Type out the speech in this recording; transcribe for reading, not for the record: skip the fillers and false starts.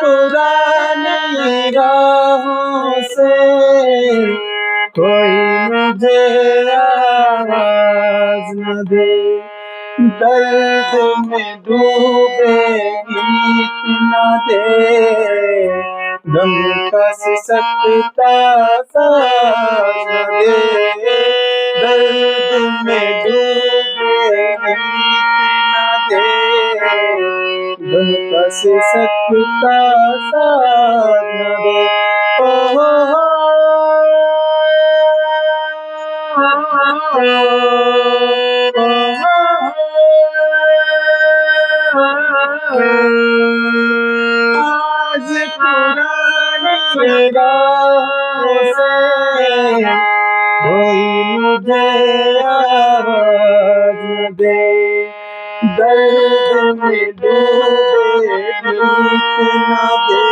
पुरानी राहों से कोई मुझे आवाज न दे, दर्द में डूबे गीत न दे, गम का सिसकता साज न दे, दर्द में डूबे गीत न दे, गम का सिसकता साज न दे। आज पुरानी राहों से कोई मुझे आवाज न दे, दर्द में डूबे गीत न दे,